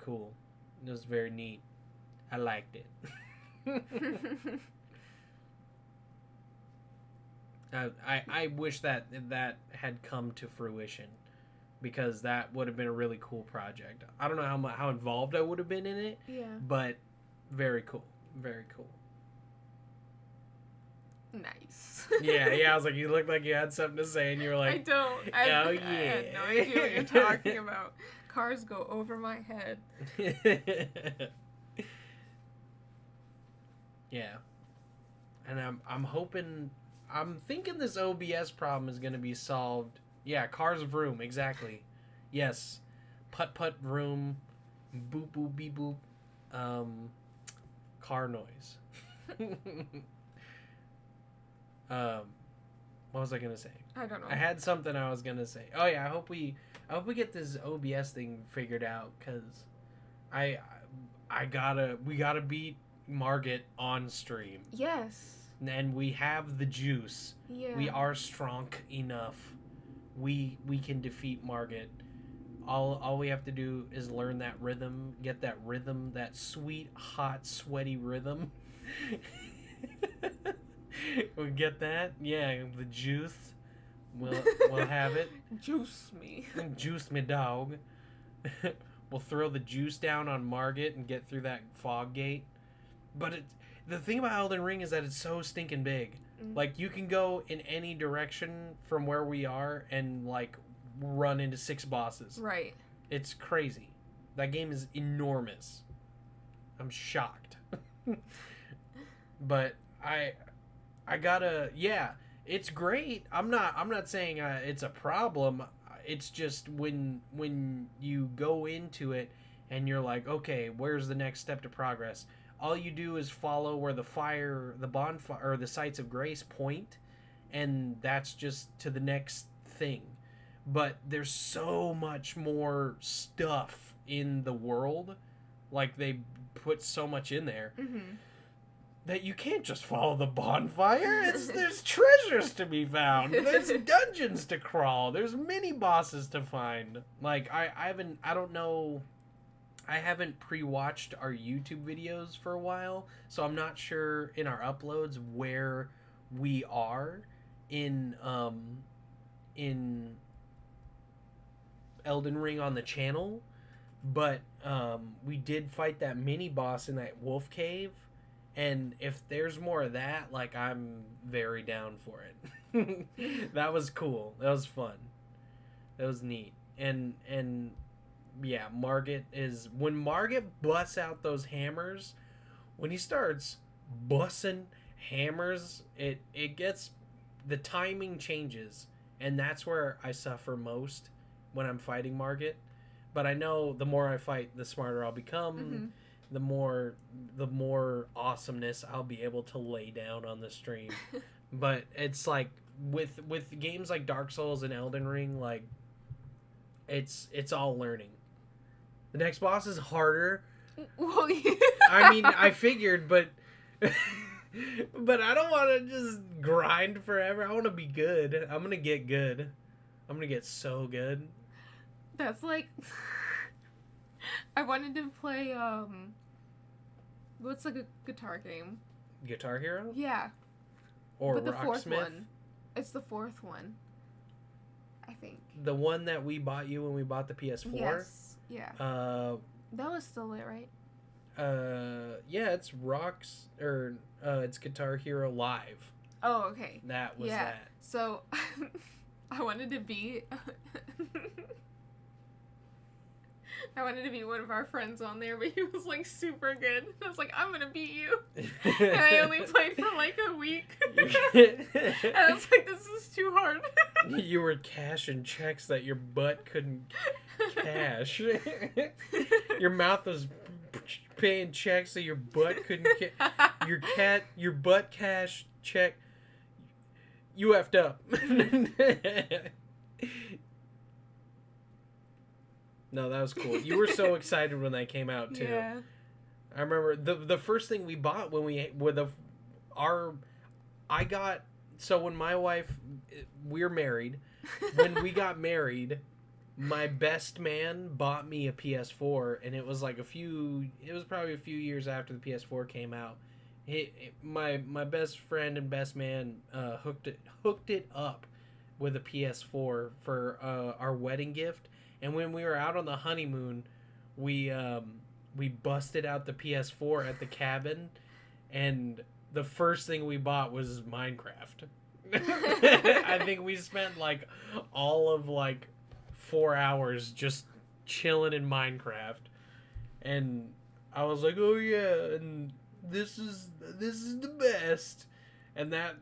cool. It was very neat. I liked it. I wish that had come to fruition, because that would have been a really cool project. I don't know how involved I would have been in it. Yeah. But very cool. Very cool. Nice. Yeah. I was like, you looked like you had something to say, and you were like, I don't. Oh, I yeah. had no idea what you're talking about. Cars go over my head. Yeah. And I'm thinking this OBS problem is going to be solved. Yeah, cars vroom, exactly. Yes. Putt vroom, boop boop beep boop. Car noise. What was I gonna say? I don't know. I had something I was gonna say. Oh yeah, I hope we get this OBS thing figured out, because we gotta beat Margit on stream. Yes. And we have the juice. Yeah. We are strong enough. We can defeat Margit. All we have to do is learn that rhythm, get that rhythm, that sweet, hot, sweaty rhythm. We get that? Yeah, the juice. We'll have it. Juice me. Juice me, dog. We'll throw the juice down on Margit and get through that fog gate. But the thing about Elden Ring is that it's so stinking big. Mm. Like, you can go in any direction from where we are and, like, run into 6 bosses. Right. It's crazy. That game is enormous. I'm shocked. But I gotta, yeah, it's great. I'm not saying it's a problem. It's just when you go into it and you're like, okay, where's the next step to progress? All you do is follow where the bonfire, or the sights of grace point, and that's just to the next thing. But there's so much more stuff in the world. Like, they put so much in there. Mm-hmm. That you can't just follow the bonfire. There's treasures to be found. There's dungeons to crawl. There's mini bosses to find. Like, I don't know. I haven't pre-watched our YouTube videos for a while, so I'm not sure in our uploads where we are in Elden Ring on the channel. But we did fight that mini boss in that wolf cave. And if there's more of that, like, I'm very down for it. That was cool. That was fun. That was neat. And yeah, Margit is... When Margit busts out those hammers, when he starts busting hammers, it gets... The timing changes. And that's where I suffer most when I'm fighting Margit. But I know the more I fight, the smarter I'll become. Mm-hmm. The more awesomeness I'll be able to lay down on the stream. But it's like with games like Dark Souls and Elden Ring, like it's all learning. The next boss is harder. Well, yeah. I mean, I figured, but but I don't want to just grind forever. I want to be good. I'm gonna get good. I'm gonna get so good. That's like... I wanted to play, what's like a guitar game? Guitar Hero? Yeah. Or but the fourth Rocksmith? one. It's the fourth one, I think. The one that we bought you when we bought the PS4? Yes. Yeah. That was still it, right? Yeah, it's it's Guitar Hero Live. Oh, okay. That was that. So, I wanted to be... I wanted to be one of our friends on there, but he was, like, super good. I was like, I'm gonna beat you. And I only played for, like, a week. And I was like, this is too hard. You were cashing checks that your butt couldn't cash. Your mouth was paying checks that your butt couldn't your butt cash check. You effed up. No, that was cool. You were so excited when that came out, too. Yeah. I remember the first thing we bought when when my wife, we're married. When we got married, my best man bought me a PS4, and it was like it was probably a few years after the PS4 came out. My best friend and best man hooked it up with a PS4 for our wedding gift. And when we were out on the honeymoon, we busted out the PS4 at the cabin, and the first thing we bought was Minecraft. I think we spent like all of like 4 hours just chilling in Minecraft, and I was like, oh yeah, and this is the best. And that,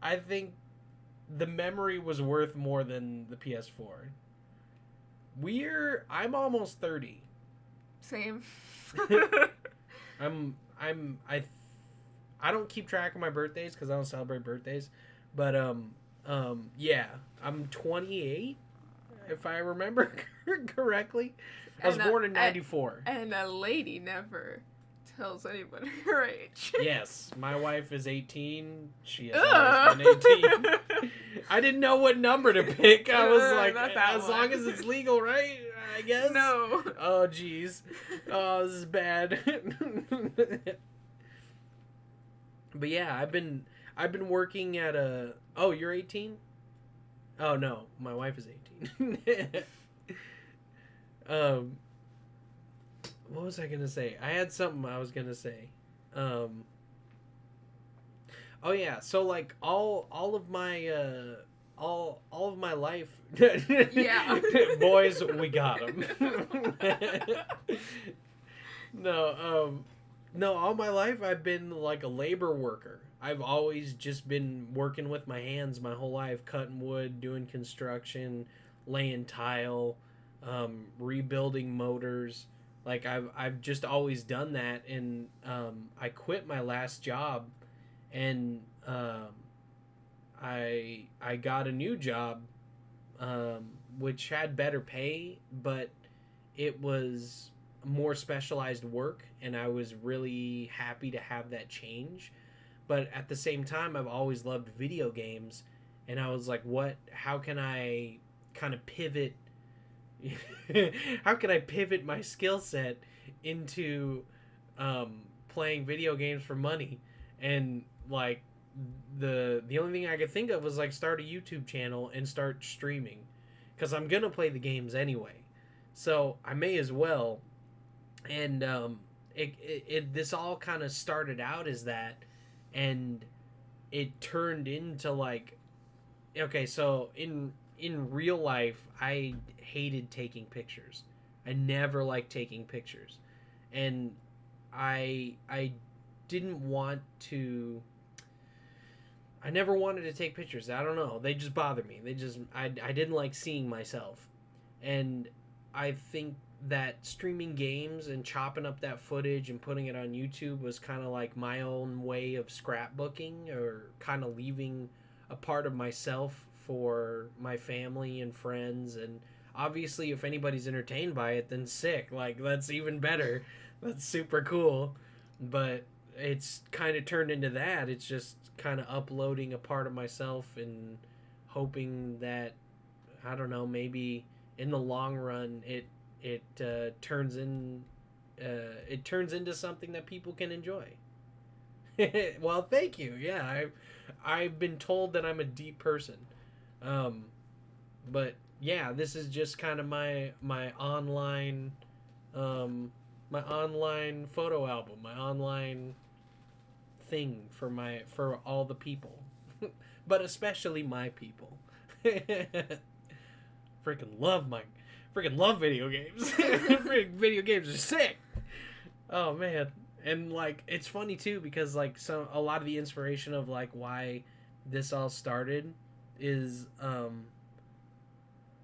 I think the memory was worth more than the PS4. I'm almost 30. Same. I don't keep track of my birthdays because I don't celebrate birthdays, but yeah, I'm 28 if I remember correctly. I was born in 94. And a lady never tells anybody her age. Yes, my wife is 18. She has always been 18. I didn't know what number to pick. I was like, as long as it's legal, right? I guess. No. Oh, jeez. Oh, this is bad. But yeah, I've been working at a. Oh, you're 18? Oh no, my wife is 18. What was I gonna say? I had something I was gonna say. Oh yeah, so like all of my all of my life. Yeah. Boys, we got them. No, all my life I've been like a labor worker. I've always just been working with my hands my whole life, cutting wood, doing construction, laying tile, rebuilding motors. Like I've just always done that, and I quit my last job, and I got a new job, which had better pay, but it was more specialized work, and I was really happy to have that change. But at the same time, I've always loved video games, and I was like, how can I kind of pivot how can I pivot my skill set into playing video games for money? And like the only thing I could think of was like start a YouTube channel and start streaming, because I'm gonna play the games anyway, so I may as well. And this all kind of started out as that, and it turned into like, okay, so in real life, I hated taking pictures. I never liked taking pictures, and I didn't want to. I never wanted to take pictures. I don't know. They just bothered me. I didn't like seeing myself, and I think that streaming games and chopping up that footage and putting it on YouTube was kind of like my own way of scrapbooking, or kind of leaving a part of myself for my family and friends. And obviously if anybody's entertained by it, then sick, like that's even better. That's super cool. But it's kind of turned into that. It's just kind of uploading a part of myself and hoping that, I don't know, maybe in the long run it turns into something that people can enjoy. Well, thank you. Yeah, I've been told that I'm a deep person. But yeah, this is just kind of my online photo album, my online thing for all the people, but especially my people. Freaking love video games. Video games are sick. Oh man. And like it's funny too, because like a lot of the inspiration of like why this all started is I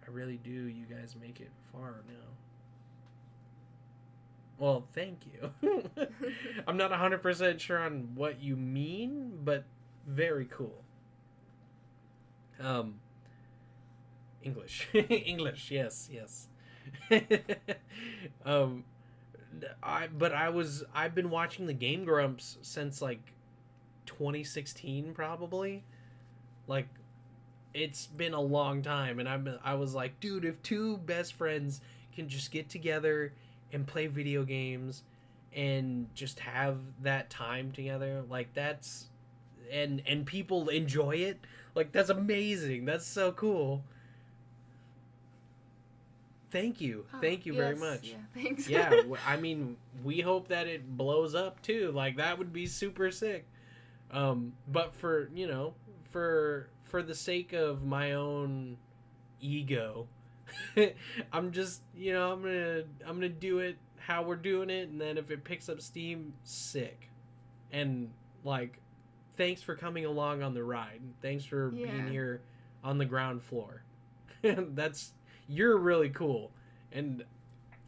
really do, you guys make it far now. Well, thank you. I'm not 100% sure on what you mean, but very cool. English. English, yes. I've been watching the Game Grumps since like 2016 probably. Like it's been a long time, and I was like, dude, if two best friends can just get together and play video games and just have that time together, like that's and people enjoy it, like that's amazing. That's so cool. Thank you very Yes, much. yeah, thanks. Yeah, I mean, we hope that it blows up too. Like that would be super sick. But for for the sake of my own ego, I'm just I'm gonna do it how we're doing it, and then if it picks up steam, sick. And like, thanks for coming along on the ride. Thanks for being Yeah. here on the ground floor. That's you're really cool, and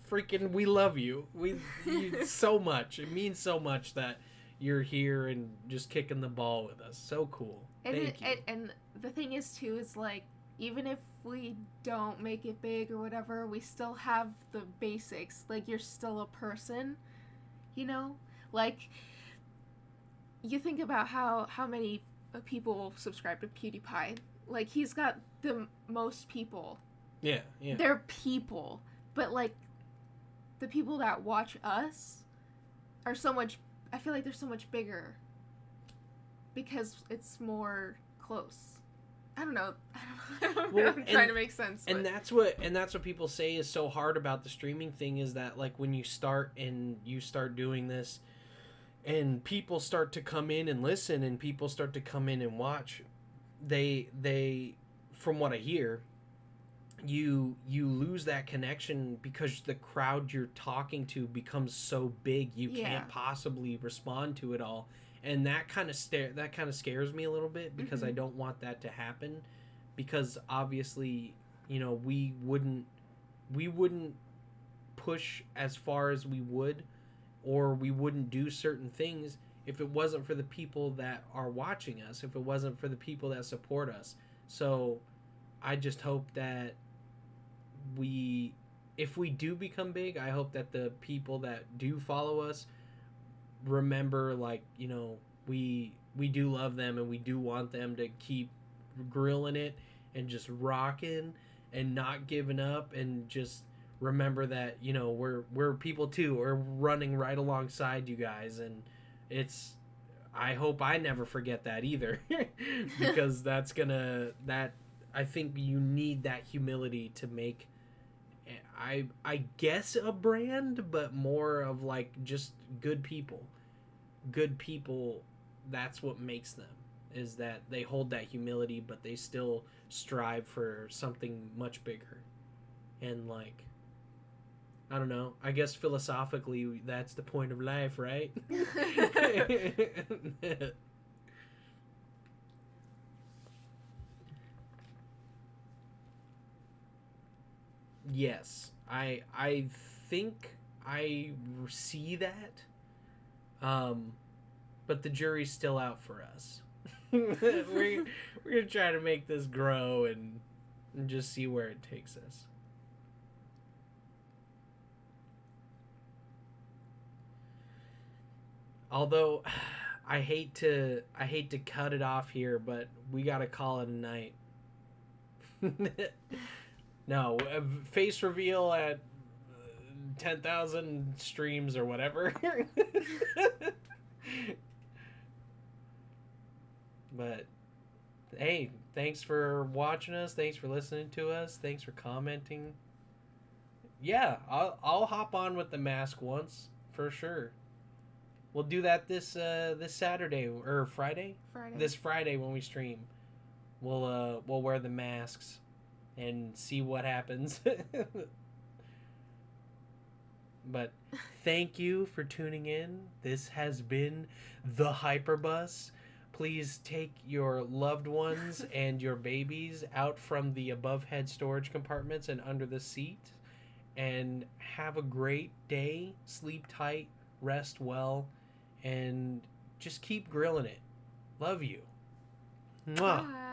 freaking we love you. You so much. It means so much that you're here and just kicking the ball with us. So cool. Thank you. And the thing is too is like even if we don't make it big or whatever, we still have the basics. Like you're still a person, you know? Like you think about how many people subscribe to PewDiePie. Like he's got the most people. Yeah, yeah. They're people, but like the people that watch us are so much. I feel like they're so much bigger because it's more close. I don't know. Well, I'm trying to make sense. And that's what people say is so hard about the streaming thing is that like when you start doing this and people start to come in and listen and people start to come in and watch, they from what I hear, you lose that connection because the crowd you're talking to becomes so big you can't possibly respond to it all, and that kind of scares me a little bit because I don't want that to happen, because obviously we wouldn't push as far as we would, or we wouldn't do certain things if it wasn't for the people that are watching us, if it wasn't for the people that support us. So I just hope that if we do become big, I hope that the people that do follow us remember, like, we do love them and we do want them to keep grilling it and just rocking and not giving up, and just remember that we're people too. We're running right alongside you guys, and I hope I never forget that either because I think you need that humility to make I guess a brand, but more of like just good people. Good people, that's what makes them, is that they hold that humility, but they still strive for something much bigger. And like, I don't know, I guess philosophically that's the point of life, right? Yes, I think I see that, but the jury's still out for us. we're gonna try to make this grow and just see where it takes us. Although I hate to cut it off here, but we gotta call it a night. No, face reveal at 10,000 streams or whatever. But hey, thanks for watching us. Thanks for listening to us. Thanks for commenting. Yeah, I'll hop on with the mask once for sure. We'll do that this Saturday or Friday. This Friday when we stream, we'll wear the masks and see what happens. But thank you for tuning in. This has been the Hyperbus. Please take your loved ones and your babies out from the above head storage compartments and under the seat, and have a great day. Sleep tight, rest well, and just keep grilling it. Love you. Mwah. Bye.